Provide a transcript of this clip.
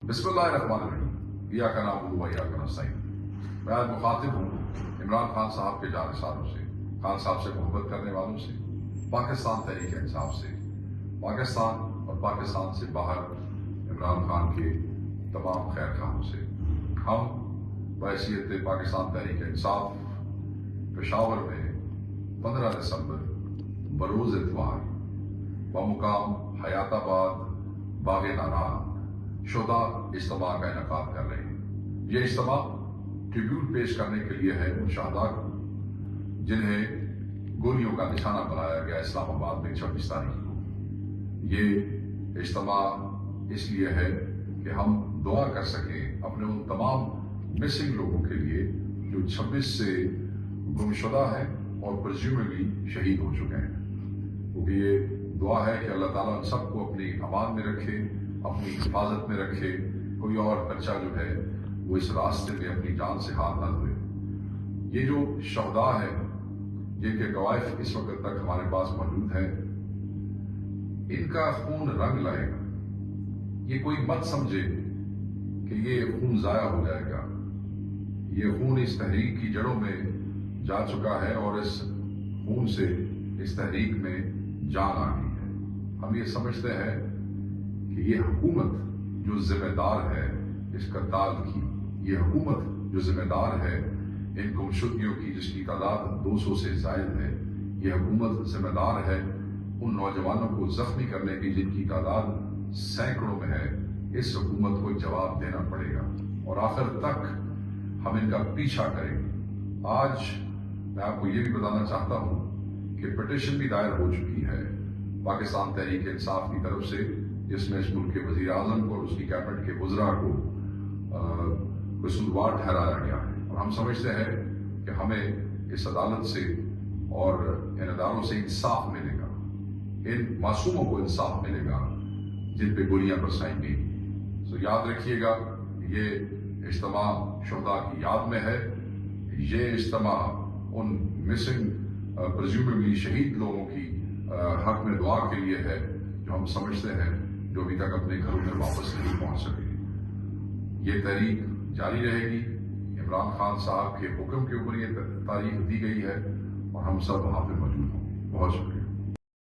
بسم اللہ الرحمن الرحیم، ایاک نعبد و ایاک نستعین۔ میں آج مخاطب ہوں عمران خان صاحب کے جانثاروں سے، خان صاحب سے محبت کرنے والوں سے، پاکستان تحریک انصاف سے، پاکستان اور پاکستان سے باہر عمران خان کے تمام خیر خواہوں سے۔ ہم بحیثیت پاکستان تحریک انصاف پشاور میں 15 دسمبر بروز اتوار بمقام حیات آباد باغ ناران شہداء اجتماع کا انعقاد کر رہے ہیں۔ یہ اجتماع ٹریبیوٹ پیش کرنے کے لیے ہے ان شہداء کو جنہیں گولیوں کا نشانہ بنایا گیا اسلام آباد میں 26 تاریخ کو۔ یہ اجتماع اس لیے ہے کہ ہم دعا کر سکیں اپنے ان تمام مسنگ لوگوں کے لیے جو 26 سے گمشدہ ہیں اور پرزیوملی شہید ہو چکے ہیں، کیونکہ یہ دعا ہے کہ اللہ تعالیٰ ان سب کو اپنی امان میں رکھے، اپنی حفاظت میں رکھے، کوئی اور بچہ جو ہے وہ اس راستے میں اپنی جان سے ہاتھ نہ دھوئے۔ یہ جو شہداء ہیں جن کے قوائف اس وقت تک ہمارے پاس موجود ہیں، ان کا خون رنگ لائے گا۔ یہ کوئی مت سمجھے کہ یہ خون ضائع ہو جائے گا۔ یہ خون اس تحریک کی جڑوں میں جا چکا ہے اور اس خون سے اس تحریک میں جان آ گئی ہے۔ ہم یہ سمجھتے ہیں کہ یہ حکومت جو ذمہ دار ہے اس قتال کی، یہ حکومت جو ذمہ دار ہے ان گمشدگیوں کی جس کی تعداد 200 سے زائد ہے، یہ حکومت ذمہ دار ہے ان نوجوانوں کو زخمی کرنے کی جن کی تعداد سینکڑوں میں ہے۔ اس حکومت کو جواب دینا پڑے گا اور آخر تک ہم ان کا پیچھا کریں گے۔ آج میں آپ کو یہ بھی بتانا چاہتا ہوں کہ پٹیشن بھی دائر ہو چکی ہے پاکستان تحریک انصاف کی طرف سے، جس میں اس ملک کے وزیر اعظم کو اور اس کی کیبنٹ کے وزراء کو قصوروار ٹھہرایا گیا ہے۔ اور ہم سمجھتے ہیں کہ ہمیں اس عدالت سے اور ان اداروں سے انصاف ملے گا، ان معصوموں کو انصاف ملے گا جن پہ گولیاں برسائی گئی۔ یاد رکھیے گا، یہ اجتماع شہداء کی یاد میں ہے۔ یہ اجتماع ان مسنگ پرزیومبلی شہید لوگوں کی حق میں دعا کے لیے ہے جو ہم سمجھتے ہیں جو ابھی تک اپنے گھروں میں واپس نہیں پہنچ سکے۔ یہ تحریک جاری رہے گی۔ عمران خان صاحب کے حکم کے اوپر یہ تاریخ دی گئی ہے اور ہم سب وہاں پہ موجود ہوں گے۔ بہت شکریہ۔